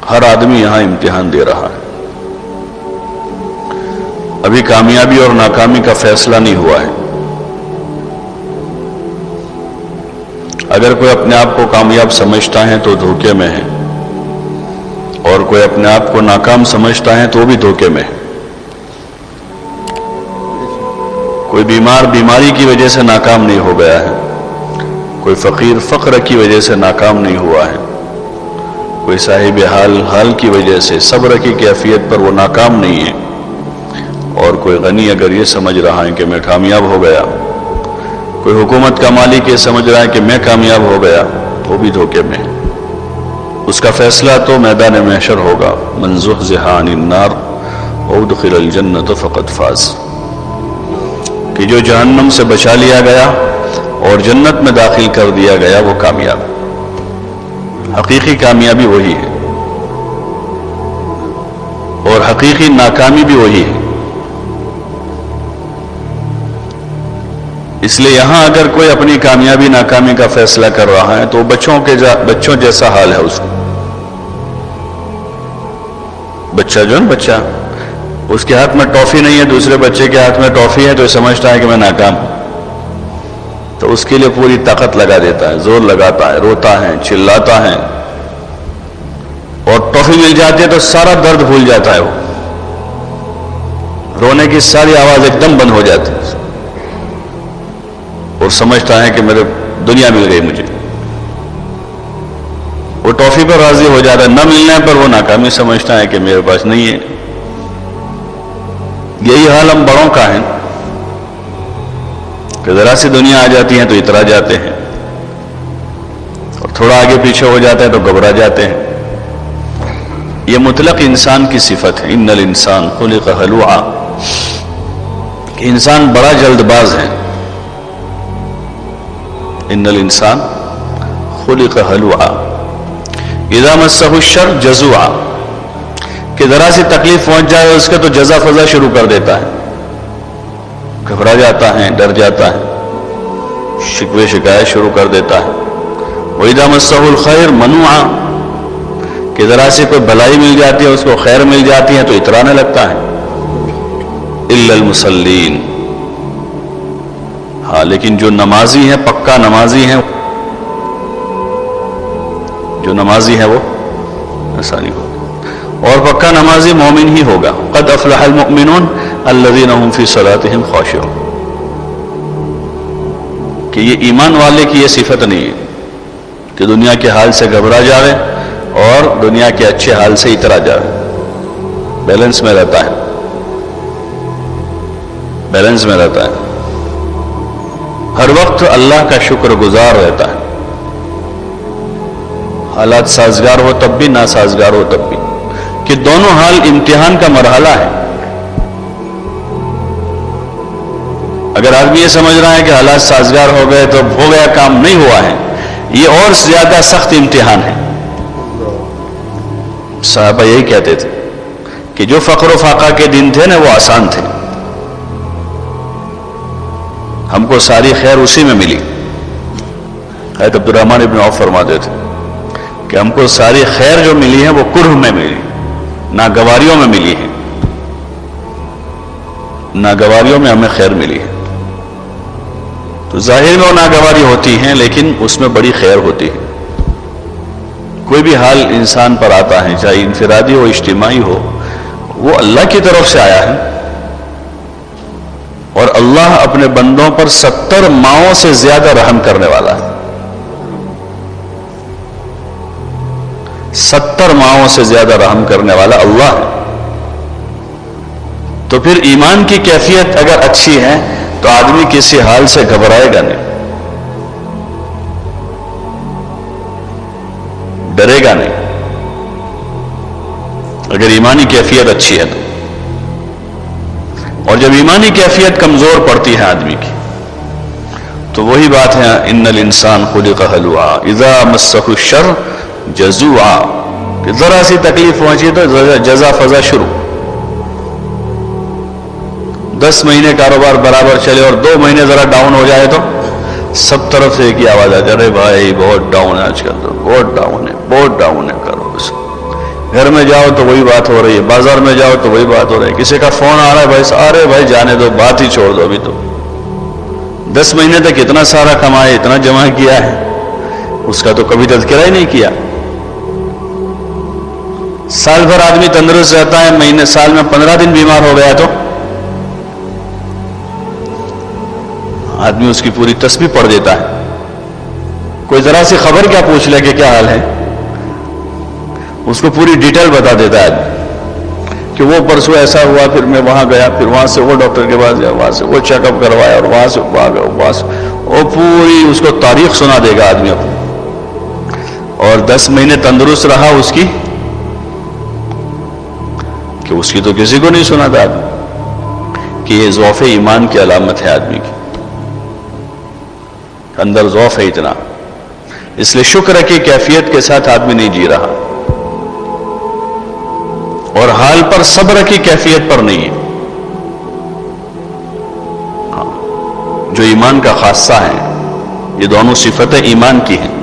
ہر آدمی یہاں امتحان دے رہا ہے. ابھی کامیابی اور ناکامی کا فیصلہ نہیں ہوا ہے. اگر کوئی اپنے آپ کو کامیاب سمجھتا ہے تو دھوکے میں ہے، اور کوئی اپنے آپ کو ناکام سمجھتا ہے تو وہ بھی دھوکے میں ہے. کوئی بیمار بیماری کی وجہ سے ناکام نہیں ہو گیا ہے، کوئی فقیر فقر کی وجہ سے ناکام نہیں ہوا ہے، کوئی صاحب حال کی وجہ سے صبر کی کیفیت پر وہ ناکام نہیں ہے، اور کوئی غنی اگر یہ سمجھ رہا ہے کہ میں کامیاب ہو گیا، کوئی حکومت کا مالک یہ سمجھ رہا ہے کہ میں کامیاب ہو گیا، وہ بھی دھوکے میں ہے. اس کا فیصلہ تو میدان محشر ہوگا. من زحزح عن النار وادخل الجنة فقد فاز. کہ جو جہنم سے بچا لیا گیا اور جنت میں داخل کر دیا گیا وہ کامیاب. حقیقی کامیابی وہی ہے اور حقیقی ناکامی بھی وہی ہے. اس لیے یہاں اگر کوئی اپنی کامیابی ناکامی کا فیصلہ کر رہا ہے تو بچوں جیسا حال ہے اس کا. بچہ جو ہے بچہ، اس کے ہاتھ میں ٹافی نہیں ہے، دوسرے بچے کے ہاتھ میں ٹافی ہے تو یہ سمجھتا ہے کہ میں ناکام ہوں، تو اس کے لیے پوری طاقت لگا دیتا ہے، زور لگاتا ہے، روتا ہے، چلاتا ہے، اور ٹافی مل جاتی ہے تو سارا درد بھول جاتا ہے. وہ رونے کی ساری آواز ایک دم بند ہو جاتی ہے اور سمجھتا ہے کہ میرے دنیا مل گئی مجھے. وہ ٹافی پر راضی ہو جاتا ہے، نہ ملنے پر وہ ناکامی سمجھتا ہے کہ میرے پاس نہیں ہے. یہی حال ہم بڑوں کا ہے کہ ذرا سی دنیا آ جاتی ہے تو اترا جاتے ہیں، اور تھوڑا آگے پیچھے ہو جاتے ہیں تو گھبرا جاتے ہیں. یہ مطلق انسان کی صفت ہے. ان الانسان خلق ہلوعا، کہ انسان بڑا جلد باز ہے. ان الانسان خلق ہلوعا اذا مسہ الشر جزوعا، کہ ذرا سی تکلیف پہنچ جائے اس کے تو جزا فضا شروع کر دیتا ہے، گھبرا جاتا ہے، ڈر جاتا ہے، شکوے شکایت شروع کر دیتا ہے. وَإِذَا مَسَّهُ الْخَيْرُ مَنُوعًا، کہ ذرا سی کوئی بھلائی مل جاتی ہے، اس کو خیر مل جاتی ہے تو اترانے لگتا ہے. إِلَّا الْمُصَلِّينَ، ہاں لیکن جو نمازی ہیں، پکا نمازی ہیں، جو نمازی ہے وہ ایسا نہیں ہوگا. اور پکا نمازی مومن ہی ہوگا. قد افلح المؤمنون الذین هم فی صلاتهم خاشعون، کہ یہ ایمان والے کی یہ صفت نہیں ہے کہ دنیا کے حال سے گھبرا جاوے اور دنیا کے اچھے حال سے اترا جاوے. بیلنس میں رہتا ہے، بیلنس میں رہتا ہے، ہر وقت اللہ کا شکر گزار رہتا ہے. حالات سازگار ہو تب بھی، ناسازگار ہو تب بھی، کہ دونوں حال امتحان کا مرحلہ ہے. اگر آدمی یہ سمجھ رہا ہے کہ حالات سازگار ہو گئے تو ہو گیا کام، نہیں ہوا ہے، یہ اور زیادہ سخت امتحان ہے. صحابہ یہی کہتے تھے کہ جو فقر و فاقہ کے دن تھے نا وہ آسان تھے، ہم کو ساری خیر اسی میں ملی. حضرت عبد الرحمن ابن عوف فرماتے تھے کہ ہم کو ساری خیر جو ملی ہے وہ کرہ میں ملی، ناگواریوں میں ملی ہے. ناگواریوں میں ہمیں خیر ملی ہے. تو ظاہر میں وہ ناگواری ہوتی ہیں لیکن اس میں بڑی خیر ہوتی ہے. کوئی بھی حال انسان پر آتا ہے، چاہے انفرادی ہو اجتماعی ہو، وہ اللہ کی طرف سے آیا ہے، اور اللہ اپنے بندوں پر 70 ماؤں سے زیادہ رحم کرنے والا ہے. 70 ماؤں سے زیادہ رحم کرنے والا اللہ ہے. تو پھر ایمان کی کیفیت اگر اچھی ہے تو آدمی کسی حال سے گھبرائے گا نہیں، ڈرے گا نہیں، اگر ایمانی کیفیت اچھی ہے تو. اور جب ایمانی کیفیت کمزور پڑتی ہے آدمی کی تو وہی بات ہے ان الانسان خلق ہلوعا اذا مسہ الشر جزوعا، کہ ذرا سی تکلیف پہنچی تو جزا فضا شروع. 10 مہینے کاروبار برابر چلے اور 2 مہینے ذرا ڈاؤن ہو جائے تو سب طرف سے ایک ہی آواز آ جائے، ارے بھائی بہت ڈاؤن ہے آج کل، تو بہت ڈاؤن ہے، بہت ڈاؤن ہے، کرو اس کو. گھر میں جاؤ تو وہی بات ہو رہی ہے، بازار میں جاؤ تو وہی بات ہو رہی ہے، کسی کا فون آ رہا ہے، بھائی ارے بھائی جانے دو، بات ہی چھوڑ دو، ابھی تو 10 مہینے تک اتنا سارا کمایا، اتنا جمع کیا ہے، اس کا تو کبھی تذکرہ ہی نہیں کیا۔ سال بھر آدمی تندرست رہتا ہے، سال میں 15 دن بیمار ہو گیا تو آدمی اس کی پوری تسبیح پڑھ دیتا ہے۔ کوئی ذرا سی خبر کیا پوچھ لے کہ کیا حال ہے، اس کو پوری ڈیٹیل بتا دیتا ہے کہ وہ پرسوں ایسا ہوا، پھر میں وہاں گیا، پھر وہاں سے وہ ڈاکٹر کے پاس گیا، وہاں سے وہ چیک اپ کروایا، اور وہاں سے وہاں سے وہ پوری اس کو تاریخ سنا دے گا آدمی اپنی۔ اور 10 مہینے تندرست رہا اس کی، کہ اس کی تو کسی کو نہیں سنا تھا آدمی، کہ یہ ضعف ایمان کی علامت ہے آدمی کی، اندر ضعف ہے اتنا، اس لیے شکر کی کیفیت کے ساتھ آدمی نہیں جی رہا، اور حال پر صبر کی کیفیت پر نہیں ہے۔ جو ایمان کا خاصہ ہے، یہ دونوں صفتیں ایمان کی ہیں۔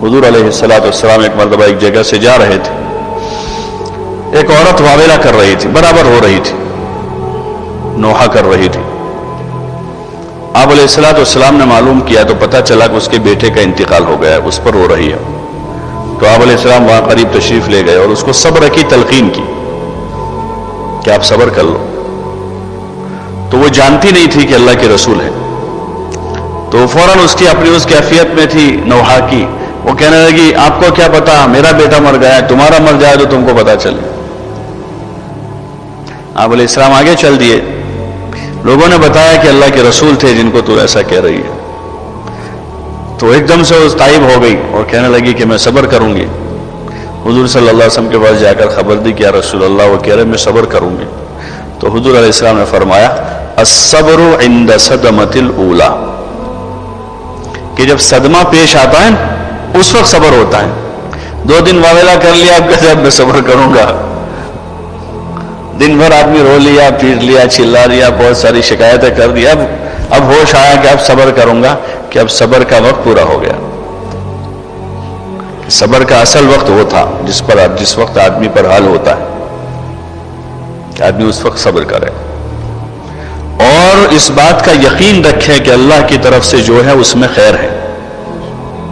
حضور علیہ السلام ایک مرتبہ ایک جگہ سے جا رہے تھے، ایک عورت واویلا کر رہی تھی، برابر ہو رہی تھی، نوحہ کر رہی تھی۔ آپ علیہ السلام نے معلوم کیا تو پتہ چلا کہ اس کے بیٹے کا انتقال ہو گیا ہے، اس پر رو رہی ہے۔ تو آپ علیہ السلام وہاں قریب تشریف لے گئے اور اس کو صبر کی تلقین کی کہ آپ صبر کر لو۔ تو وہ جانتی نہیں تھی کہ اللہ کے رسول ہے، تو فوراً اس کی اپنی اس کیفیت میں تھی نوحہ کی، وہ کہنے لگی آپ کو کیا پتا، میرا بیٹا مر گیا ہے، تمہارا مر جائے تو تم کو پتا چلے۔ آپ علیہ السلام آگے چل دیے، لوگوں نے بتایا کہ اللہ کے رسول تھے جن کو تو ایسا کہہ رہی ہے۔ تو ایک دم سے وہ تائب ہو گئی اور کہنے لگی کہ میں صبر کروں گی۔ حضور صلی اللہ علیہ وسلم کے پاس جا کر خبر دی کہ یا رسول اللہ، وہ کہہ رہے میں صبر کروں گی۔ تو حضور علیہ السلام نے فرمایا الصبر عند صدمۃ الاولی، کہ جب صدمہ پیش آتا ہے اس وقت صبر ہوتا ہے۔ 2 دن واویلا کر لیا، اب کہتے اب میں صبر کروں گا، دن بھر آدمی رو لیا، پیٹ لیا، چلا لیا، بہت ساری شکایتیں کر دی، اب ہوش آیا کہ اب صبر کروں گا، کہ اب صبر کا وقت پورا ہو گیا۔ صبر کا اصل وقت وہ تھا جس وقت آدمی پر حال ہوتا ہے کہ آدمی اس وقت صبر کرے، اور اس بات کا یقین رکھے کہ اللہ کی طرف سے جو ہے اس میں خیر ہے۔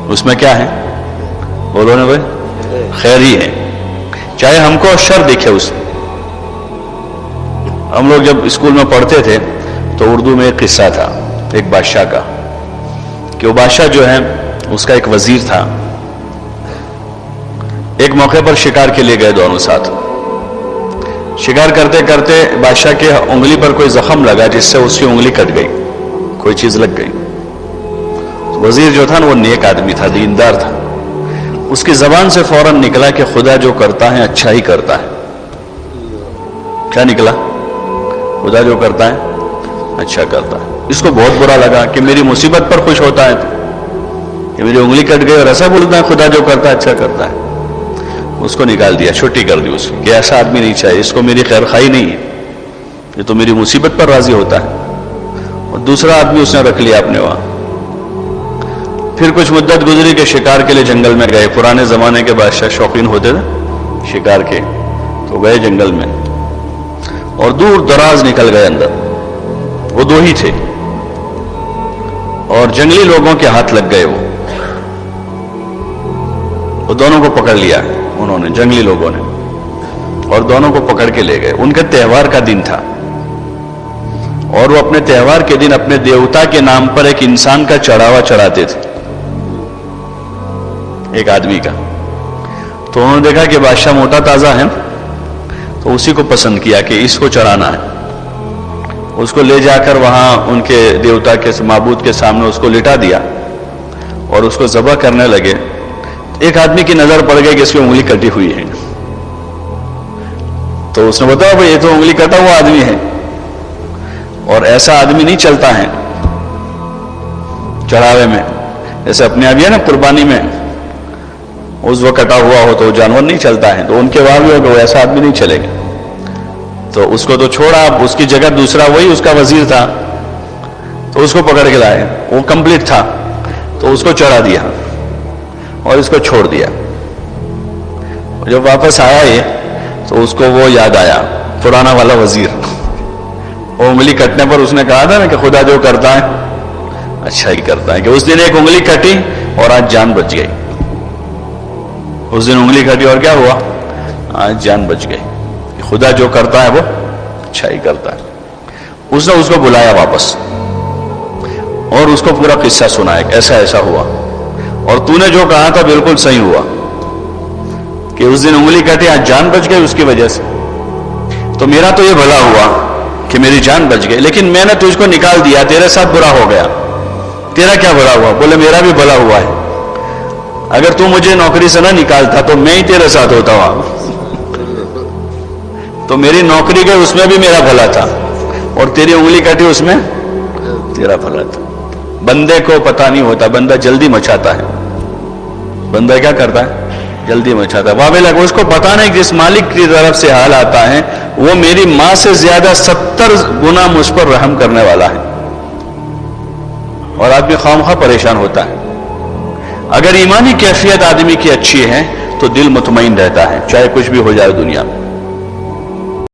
اس میں کیا ہے؟ بولو نا بھائی، خیر ہی ہے، چاہے ہم کو شر دکھے اس میں۔ ہم لوگ جب اسکول میں پڑھتے تھے تو اردو میں ایک قصہ تھا ایک بادشاہ کا، کہ وہ بادشاہ جو ہے اس کا ایک وزیر تھا۔ ایک موقع پر شکار کے لیے گئے دونوں ساتھ، شکار کرتے کرتے بادشاہ کے انگلی پر کوئی زخم لگا جس سے اس کی انگلی کٹ گئی، کوئی چیز لگ گئی۔ وزیر جو تھا نا وہ نیک آدمی تھا، دیندار تھا، اس کی زبان سے فوراً نکلا کہ خدا جو کرتا ہے اچھا ہی کرتا ہے۔ کیا نکلا؟ خدا جو کرتا ہے اچھا کرتا ہے۔ اس کو بہت برا لگا کہ میری مصیبت پر خوش ہوتا ہے کہ میری انگلی کٹ گئی اور ایسا بولتا ہے خدا جو کرتا ہے اچھا کرتا ہے۔ اس کو نکال دیا، چھٹی کر دی اس کی کہ ایسا آدمی نہیں چاہیے، اس کو میری خیر خواہی نہیں ہے، یہ تو میری مصیبت پر راضی ہوتا ہے۔ اور دوسرا آدمی اس نے رکھ لیا اپنے وہاں۔ پھر کچھ مدت گزری کہ شکار کے لیے جنگل میں گئے۔ پرانے زمانے کے بادشاہ شوقین ہوتے تھے شکار کے، تو گئے جنگل میں اور دور دراز نکل گئے اندر۔ وہ 2 ہی تھے اور جنگلی لوگوں کے ہاتھ لگ گئے، وہ دونوں کو پکڑ لیا انہوں نے، جنگلی لوگوں نے، اور دونوں کو پکڑ کے لے گئے۔ ان کے تہوار کا دن تھا اور وہ اپنے تہوار کے دن اپنے دیوتا کے نام پر ایک انسان کا چڑھاوا چڑھاتے تھے، ایک آدمی کا۔ تو انہوں نے دیکھا کہ بادشاہ موٹا تازہ ہے تو اسی کو پسند کیا کہ اس کو چڑھانا ہے۔ اس کو لے جا کر وہاں ان کے دیوتا کے معبود کے سامنے اس کو لٹا دیا اور اس کو ذبح کرنے لگے۔ ایک آدمی کی نظر پڑ گئی کہ اس کی انگلی کٹی ہوئی ہے، تو اس نے بتایا بھائی یہ تو انگلی کٹا ہوا آدمی ہے، اور ایسا آدمی نہیں چلتا ہے چڑھاوے میں، جیسے اپنے ابھی ہے نا قربانی میں اس وقت کٹا ہوا ہو تو جانور نہیں چلتا ہے، تو ان کے وہاں بھی ہوگا وہ ایسا آدمی نہیں چلے گا۔ تو اس کو تو چھوڑا، اس کی جگہ دوسرا وہی اس کا وزیر تھا تو اس کو پکڑ کے لائے، وہ کمپلیٹ تھا تو اس کو چڑھا دیا اور اس کو چھوڑ دیا۔ جب واپس آیا یہ تو اس کو وہ یاد آیا، پرانا والا وزیر، وہ انگلی کٹنے پر اس نے کہا تھا نا کہ خدا جو کرتا ہے اچھا ہی کرتا ہے، کہ اس دن ایک انگلی کٹی اور آج جان بچ گئی. اس دن انگلی کٹی اور کیا ہوا؟ آج جان بچ گئی. خدا جو کرتا ہے وہ اچھا ہی کرتا ہے. اس نے اس کو بلایا واپس اور اس کو پورا قصہ سنایا کہ ایسا ایسا ہوا، اور تو نے جو کہا تھا بالکل صحیح ہوا کہ اس دن انگلی کٹی آج جان بچ گئی اس کی وجہ سے. تو میرا تو یہ بھلا ہوا کہ میری جان بچ گئی، لیکن میں نے تجھ کو نکال دیا، تیرے ساتھ برا ہو گیا. تیرا کیا بھلا ہوا؟ بولے میرا بھی بھلا ہوا ہے. اگر تو مجھے نوکری سے نہ نکالتا تو میں ہی تیرے ساتھ ہوتا وہاں. تو میری نوکری گئی اس میں بھی میرا بھلا تھا، اور تیری انگلی کٹی اس میں تیرا بھلا تھا. بندے کو پتہ نہیں ہوتا، بندہ جلدی مچاتا ہے. بندہ کیا کرتا ہے؟ جلدی مچاتا ہے. وابل اس کو پتہ نہیں کہ جس مالک کی طرف سے حال آتا ہے وہ میری ماں سے زیادہ 70 گنا مجھ پر رحم کرنے والا ہے. اور آدمی خواہ پریشان ہوتا ہے. اگر ایمانی کیفیت آدمی کی اچھی ہے تو دل مطمئن رہتا ہے چاہے کچھ بھی ہو جائے دنیا میں.